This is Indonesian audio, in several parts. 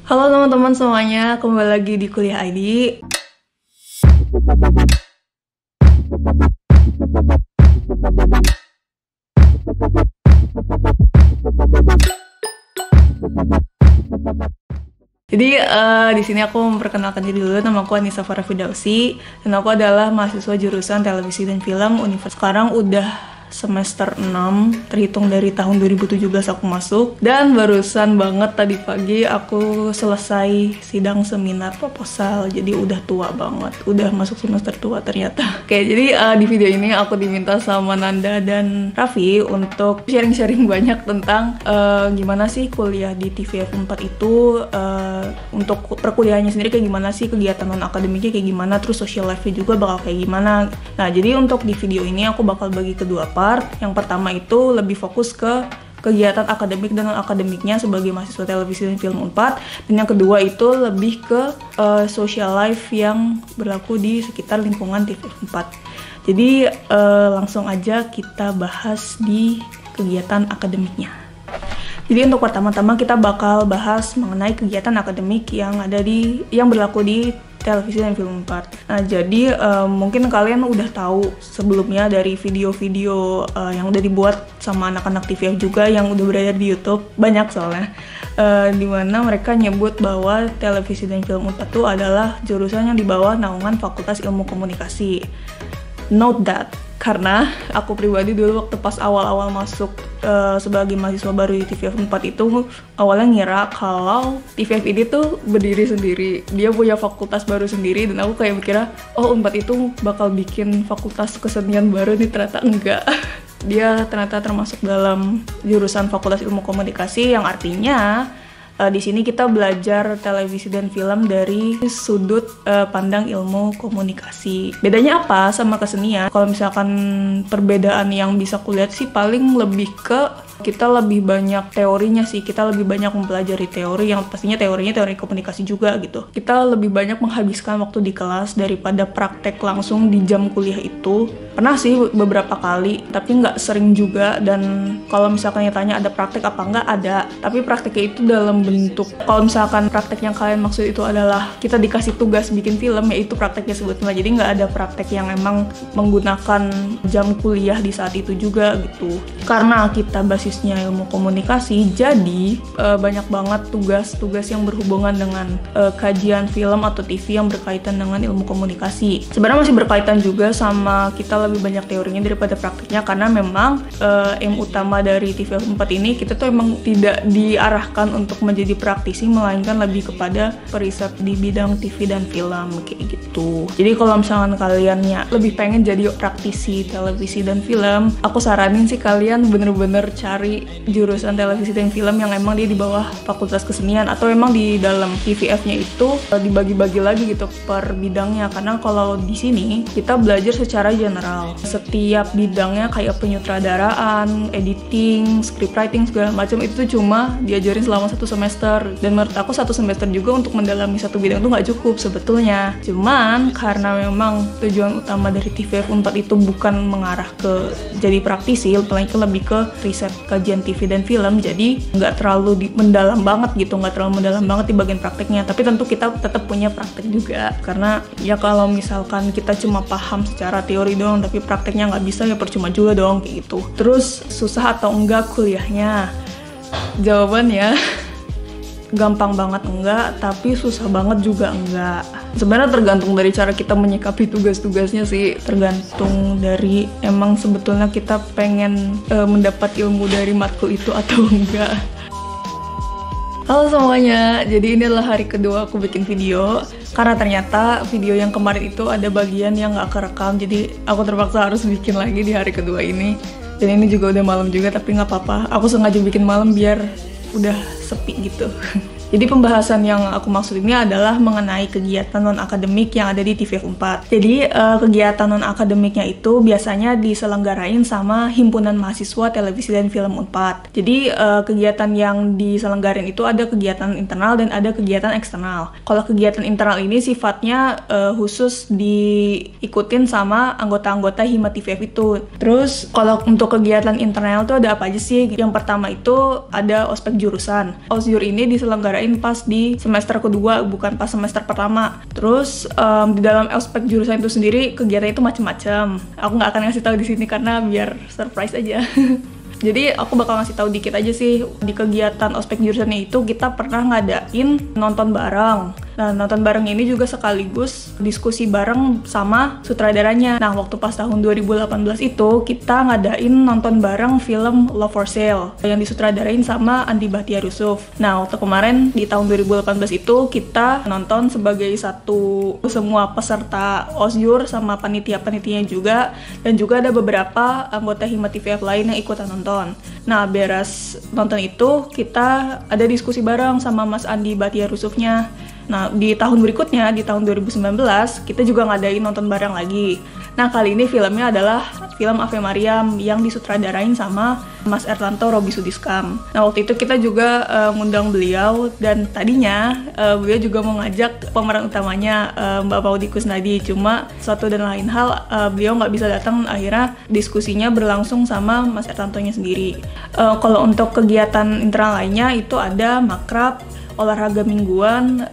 Halo teman-teman semuanya, kembali lagi di Kuliah ID. Jadi di sini aku memperkenalkan diri dulu. Nama aku Anissa Farah Fidausi dan aku adalah mahasiswa jurusan Televisi dan Film Universitas. Sekarang udah semester 6, terhitung dari tahun 2017 aku masuk. Dan barusan banget tadi pagi aku selesai sidang seminar proposal. Jadi udah tua banget, udah masuk semester tua ternyata. Oke, jadi di video ini aku diminta sama Nanda dan Raffi untuk sharing-sharing banyak tentang gimana sih kuliah di TVF 4 itu, untuk perkuliahannya sendiri kayak gimana sih, kegiatan non-akademiknya kayak gimana, terus social life-nya juga bakal kayak gimana. Nah, jadi untuk di video ini aku bakal bagi kedua part. Yang pertama itu lebih fokus ke kegiatan akademik dan non-akademiknya sebagai mahasiswa televisi dan film Unpad, dan yang kedua itu lebih ke social life yang berlaku di sekitar lingkungan TVF 4. Jadi langsung aja kita bahas di kegiatan akademiknya. Jadi untuk pertama-tama kita bakal bahas mengenai kegiatan akademik yang berlaku di televisi dan film 4. Nah, jadi mungkin kalian udah tahu sebelumnya dari video-video yang udah dibuat sama anak-anak TVF juga yang udah beredar di YouTube, banyak soalnya, dimana mereka nyebut bahwa televisi dan film 4 itu adalah jurusan yang di bawah naungan Fakultas Ilmu Komunikasi. Note that, karena aku pribadi dulu waktu pas awal-awal masuk sebagai mahasiswa baru di TVF 4 itu awalnya ngira kalau TVF ini tuh berdiri sendiri, dia punya fakultas baru sendiri, dan aku kayak mikirnya oh Unpad itu bakal bikin fakultas kesenian baru nih, ternyata enggak. Dia ternyata termasuk dalam jurusan Fakultas Ilmu Komunikasi, yang artinya di sini kita belajar televisi dan film dari sudut pandang ilmu komunikasi. Bedanya apa sama kesenian? Kalau misalkan perbedaan yang bisa kulihat sih paling lebih ke kita lebih banyak teorinya sih, kita lebih banyak mempelajari teori yang pastinya teorinya teori komunikasi juga gitu. Kita lebih banyak menghabiskan waktu di kelas daripada praktek langsung di jam kuliah itu. Pernah sih beberapa kali, tapi nggak sering juga, dan kalau misalkan tanya ada praktek apa nggak, ada. Tapi prakteknya itu dalam bentuk, kalau misalkan praktek yang kalian maksud itu adalah kita dikasih tugas bikin film, ya itu prakteknya sebetulnya. Jadi nggak ada praktek yang emang menggunakan jam kuliah di saat itu juga gitu. Karena kita basisnya ilmu komunikasi, jadi banyak banget tugas-tugas yang berhubungan dengan kajian film atau TV yang berkaitan dengan ilmu komunikasi. Sebenarnya masih berkaitan juga sama kita lebih banyak teorinya daripada prakteknya, karena memang aim utama dari TVF 4 ini kita tuh emang tidak diarahkan untuk menjadi praktisi, melainkan lebih kepada periset di bidang TV dan film kayak gitu. Jadi kalau misalkan kaliannya lebih pengen jadi praktisi televisi dan film, aku saranin sih kalian bener-bener cari jurusan televisi dan film yang emang dia di bawah Fakultas Kesenian, atau emang di dalam TVF-nya itu dibagi-bagi lagi gitu per bidangnya. Karena kalau di sini kita belajar secara general. Setiap bidangnya kayak penyutradaraan, editing, scriptwriting segala macam itu tuh cuma diajarin selama 1 semester. Dan menurut aku 1 semester juga untuk mendalami satu bidang itu nggak cukup sebetulnya. Cuman karena memang tujuan utama dari TVF 4 itu bukan mengarah ke jadi praktisi, melainkan lebih ke riset kajian TV dan film, jadi nggak terlalu mendalam banget gitu, nggak terlalu mendalam banget di bagian prakteknya. Tapi tentu kita tetap punya praktek juga, karena ya kalau misalkan kita cuma paham secara teori doang tapi prakteknya nggak bisa, ya percuma juga dong kayak gitu. Terus susah atau enggak kuliahnya? Jawabannya gampang banget enggak, tapi susah banget juga enggak. Sebenarnya tergantung dari cara kita menyikapi tugas-tugasnya sih, tergantung dari emang sebetulnya kita pengen mendapat ilmu dari matkul itu atau enggak. Halo semuanya, jadi ini adalah hari kedua aku bikin video, karena ternyata video yang kemarin itu ada bagian yang nggak kerekam, jadi aku terpaksa harus bikin lagi di hari kedua ini. Dan ini juga udah malam juga, tapi nggak apa-apa, aku sengaja bikin malam biar udah sepi gitu. Jadi pembahasan yang aku maksud ini adalah mengenai kegiatan non-akademik yang ada di TVF 4. Jadi kegiatan non-akademiknya itu biasanya diselenggarain sama Himpunan Mahasiswa Televisi dan Film Unpad. Jadi kegiatan yang diselenggarain itu ada kegiatan internal dan ada kegiatan eksternal. Kalau kegiatan internal ini sifatnya khusus diikutin sama anggota-anggota Hima TVF itu. Terus kalau untuk kegiatan internal itu ada apa aja sih? Yang pertama itu ada ospek jurusan. Osjur ini diselenggarain diselenggarain pas di semester kedua, bukan pas semester pertama. Terus di dalam ospek jurusan itu sendiri kegiatan itu macam-macam. Aku nggak akan ngasih tahu di sini karena biar surprise aja. Jadi aku bakal ngasih tahu dikit aja sih. Di kegiatan ospek jurusannya itu kita pernah ngadain nonton bareng. Nah, nonton bareng ini juga sekaligus diskusi bareng sama sutradaranya. Nah, waktu pas tahun 2018 itu kita ngadain nonton bareng film Love for Sale yang disutradarain sama Andi Bahtiar Yusuf. Nah, waktu kemarin di tahun 2018 itu kita nonton sebagai satu semua peserta OSJUR sama panitia-panitianya juga, dan juga ada beberapa anggota Hima TVF lain yang ikutan nonton. Nah, beres nonton itu kita ada diskusi bareng sama Mas Andi Bahtiar Yusufnya. Nah, di tahun berikutnya, di tahun 2019, kita juga ngadain nonton bareng lagi. Nah, kali ini filmnya adalah film Ave Mariam yang disutradarain sama Mas Ertanto Robi Sudiskam. Nah, waktu itu kita juga ngundang beliau, dan tadinya beliau juga mau ngajak pemeran utamanya Mbak Maudi Kusnadi. Cuma suatu dan lain hal, beliau nggak bisa datang, akhirnya diskusinya berlangsung sama Mas Ertantonya sendiri. Kalau untuk kegiatan internal lainnya, itu ada makrab, olahraga mingguan,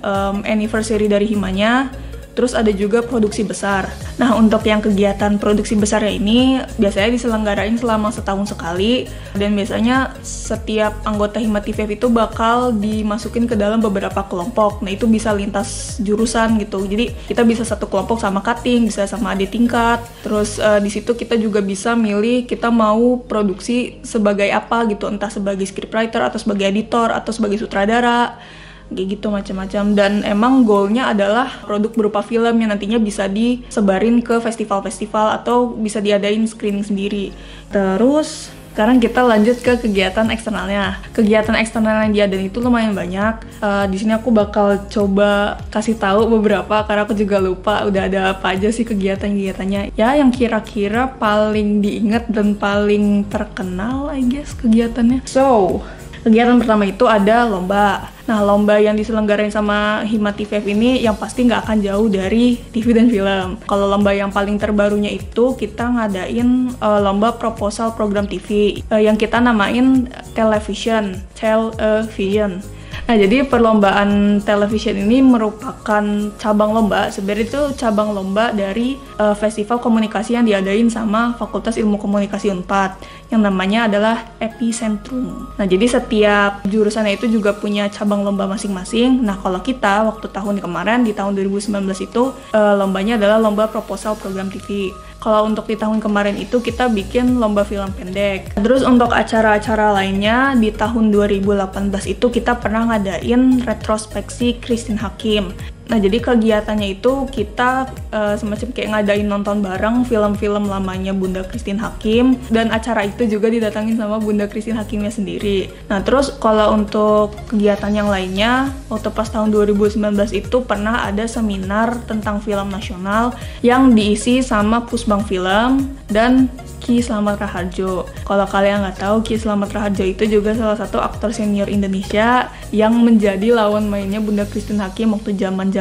anniversary dari himanya, terus ada juga produksi besar. Nah, untuk yang kegiatan produksi besarnya ini biasanya diselenggarain selama setahun sekali, dan biasanya setiap anggota Hima TVF itu bakal dimasukin ke dalam beberapa kelompok. Nah, itu bisa lintas jurusan gitu. Jadi kita bisa satu kelompok sama cutting, bisa sama adik tingkat. Terus di situ kita juga bisa milih kita mau produksi sebagai apa gitu, entah sebagai scriptwriter atau sebagai editor atau sebagai sutradara, kayak gitu macam-macam. Dan emang goalnya adalah produk berupa film yang nantinya bisa disebarin ke festival-festival atau bisa diadain screening sendiri. Terus sekarang kita lanjut ke kegiatan eksternalnya. Kegiatan eksternal yang diadain itu lumayan banyak. Di sini aku bakal coba kasih tahu beberapa karena aku juga lupa udah ada apa aja sih kegiatan-kegiatannya. Ya, yang kira-kira paling diingat dan paling terkenal, I guess, kegiatannya. So, kegiatan pertama itu ada lomba. Nah, lomba yang diselenggarain sama Hima TVF ini yang pasti nggak akan jauh dari TV dan film. Kalau lomba yang paling terbarunya itu kita ngadain lomba proposal program TV yang kita namain Television. Nah, jadi perlombaan television ini merupakan cabang lomba. Sebenarnya itu cabang lomba dari festival komunikasi yang diadain sama Fakultas Ilmu Komunikasi Unpad yang namanya adalah Epicentrum. Nah, jadi setiap jurusannya itu juga punya cabang lomba masing-masing. Nah, kalau kita waktu tahun kemarin di tahun 2019 itu lombanya adalah lomba proposal program TV. Kalau untuk di tahun kemarin itu kita bikin lomba film pendek. Terus untuk acara-acara lainnya di tahun 2018 itu kita pernah ngadain retrospeksi Christine Hakim. Nah, jadi kegiatannya itu kita semacam kayak ngadain nonton bareng film-film lamanya Bunda Christine Hakim, dan acara itu juga didatangin sama Bunda Christine Hakimnya sendiri. Nah, terus kalau untuk kegiatan yang lainnya, waktu pas tahun 2019 itu pernah ada seminar tentang film nasional yang diisi sama Pusbang Film dan Ki Slamet Raharjo. Kalau kalian nggak tahu, Ki Slamet Raharjo itu juga salah satu aktor senior Indonesia yang menjadi lawan mainnya Bunda Christine Hakim waktu zaman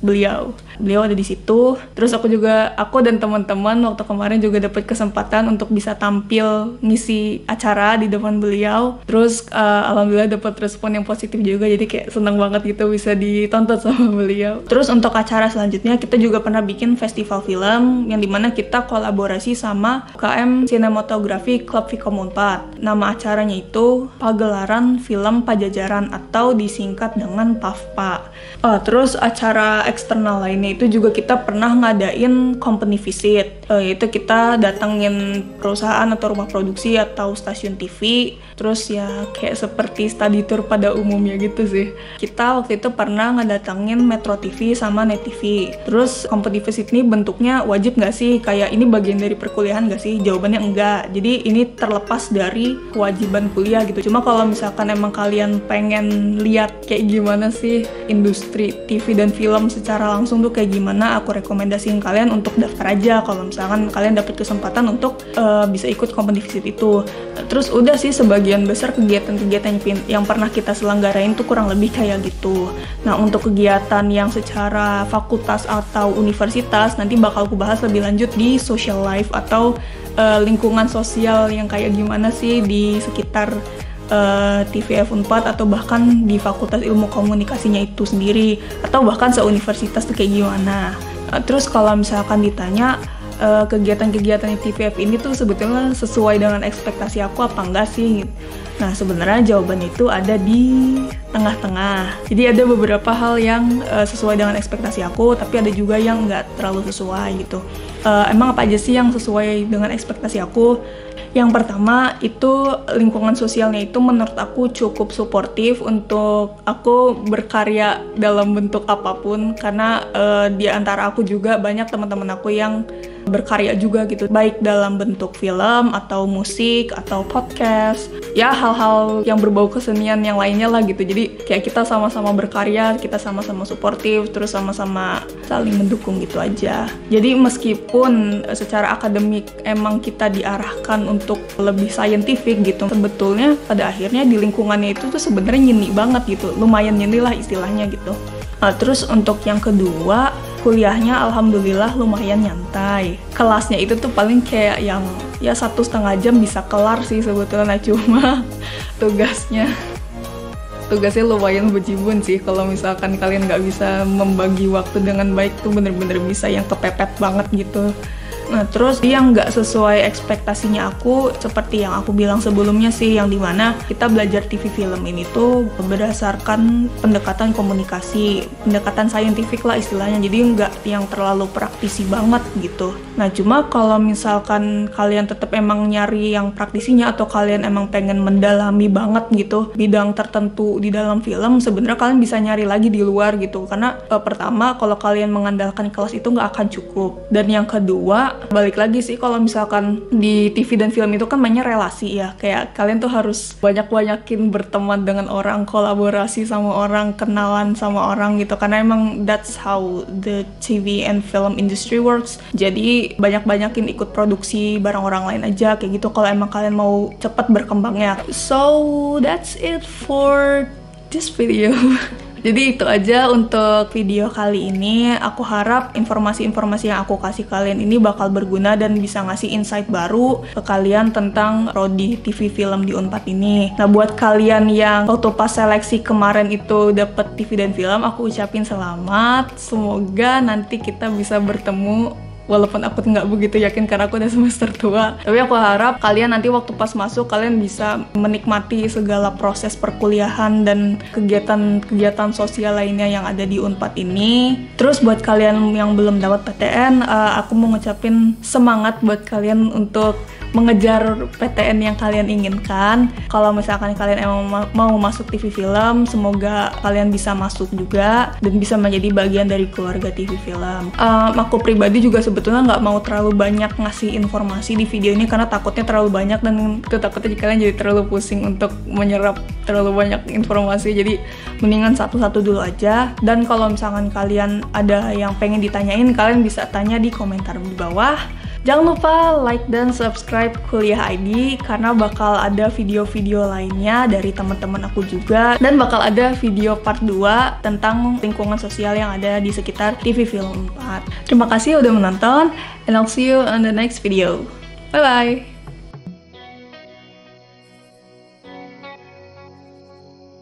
beliau. Beliau ada di situ. Terus aku dan teman-teman waktu kemarin juga dapat kesempatan untuk bisa tampil ngisi acara di depan beliau. Terus alhamdulillah dapat respon yang positif juga. Jadi kayak senang banget gitu bisa ditonton sama beliau. Terus untuk acara selanjutnya kita juga pernah bikin festival film yang dimana kita kolaborasi sama UKM Sinematografi Klub Vkom Unpad. Nama acaranya itu Pagelaran Film Pajajaran atau disingkat dengan PAVPA. Terus acara eksternal lainnya itu juga kita pernah ngadain company visit, yaitu kita datengin perusahaan atau rumah produksi atau stasiun TV, terus ya kayak seperti study tour pada umumnya gitu sih. Kita waktu itu pernah ngedatengin Metro TV sama Net TV. Terus company visit ini bentuknya wajib nggak sih? Kayak ini bagian dari perkuliahan nggak sih? Jawabannya enggak. Jadi ini terlepas dari kewajiban kuliah gitu. Cuma kalau misalkan emang kalian pengen lihat kayak gimana sih industri TV dan film secara langsung tuh kayak gimana, aku rekomendasiin kalian untuk daftar aja kalau misalkan kalian dapat kesempatan untuk bisa ikut company visit itu. Terus udah sih, sebagian besar kegiatan-kegiatan yang pernah kita selenggarain tuh kurang lebih kayak gitu. Nah, untuk kegiatan yang secara fakultas atau universitas nanti bakal aku bahas lebih lanjut di social life atau lingkungan sosial yang kayak gimana sih di sekitar TVF Unpad atau bahkan di Fakultas Ilmu Komunikasinya itu sendiri, atau bahkan seuniversitas tuh kayak gimana. Terus kalau misalkan ditanya kegiatan-kegiatan di TVF ini tuh sebetulnya sesuai dengan ekspektasi aku apa enggak sih? Nah, sebenarnya jawabannya itu ada di tengah-tengah. Jadi ada beberapa hal yang sesuai dengan ekspektasi aku, tapi ada juga yang nggak terlalu sesuai gitu. Emang apa aja sih yang sesuai dengan ekspektasi aku? Yang pertama itu lingkungan sosialnya itu menurut aku cukup suportif untuk aku berkarya dalam bentuk apapun, karena di antara aku juga banyak teman-teman aku yang berkarya juga gitu, baik dalam bentuk film atau musik atau podcast, ya hal-hal yang berbau kesenian yang lainnya lah gitu. Jadi kayak kita sama-sama berkarya, kita sama-sama suportif, terus sama-sama saling mendukung gitu aja. Jadi meskipun secara akademik emang kita diarahkan untuk lebih scientific gitu, sebetulnya pada akhirnya di lingkungannya itu tuh sebenarnya nyeni banget gitu, lumayan nyeni lah istilahnya gitu. Nah, terus untuk yang kedua, kuliahnya alhamdulillah lumayan nyantai. Kelasnya itu tuh paling kayak yang ya 1,5 jam bisa kelar sih sebetulnya, cuma tugasnya lumayan bejibun sih. Kalau misalkan kalian nggak bisa membagi waktu dengan baik tuh bener-bener bisa yang kepepet banget gitu. Nah, terus yang nggak sesuai ekspektasinya aku, seperti yang aku bilang sebelumnya sih, yang dimana kita belajar TV film ini tuh berdasarkan pendekatan komunikasi, pendekatan saintifik lah istilahnya, jadi nggak yang terlalu praktisi banget gitu. Nah, cuma kalau misalkan kalian tetap emang nyari yang praktisinya, atau kalian emang pengen mendalami banget gitu bidang tertentu di dalam film, sebenarnya kalian bisa nyari lagi di luar gitu, karena pertama, kalau kalian mengandalkan kelas itu nggak akan cukup, dan yang kedua, balik lagi sih, kalau misalkan di TV dan film itu kan mainnya relasi ya, kayak kalian tuh harus banyak-banyakin berteman dengan orang, kolaborasi sama orang, kenalan sama orang gitu, karena emang that's how the TV and film industry works. Jadi banyak-banyakin ikut produksi bareng orang lain aja kayak gitu kalau emang kalian mau cepet berkembangnya. So that's it for this video. Jadi itu aja untuk video kali ini. Aku harap informasi-informasi yang aku kasih kalian ini bakal berguna dan bisa ngasih insight baru ke kalian tentang prodi TV film di Unpad ini. Nah, buat kalian yang waktu pas seleksi kemarin itu dapet TV dan film, aku ucapin selamat. Semoga nanti kita bisa bertemu. Walaupun aku nggak begitu yakin karena aku udah semester tua. Tapi aku harap kalian nanti waktu pas masuk, kalian bisa menikmati segala proses perkuliahan dan kegiatan-kegiatan sosial lainnya yang ada di Unpad ini. Terus buat kalian yang belum dapat PTN, aku mau ngucapin semangat buat kalian untuk mengejar PTN yang kalian inginkan. Kalau misalkan kalian emang mau masuk TV film, semoga kalian bisa masuk juga dan bisa menjadi bagian dari keluarga TV film. Aku pribadi juga sebetulnya nggak mau terlalu banyak ngasih informasi di video ini karena takutnya terlalu banyak dan takutnya kalian jadi terlalu pusing untuk menyerap terlalu banyak informasi. Jadi mendingan satu-satu dulu aja. Dan kalau misalkan kalian ada yang pengen ditanyain, kalian bisa tanya di komentar di bawah. Jangan lupa like dan subscribe Kuliah ID karena bakal ada video-video lainnya dari teman-teman aku juga, dan bakal ada video part 2 tentang lingkungan sosial yang ada di sekitar TV Film 4. Terima kasih udah menonton, and I'll see you on the next video. Bye bye.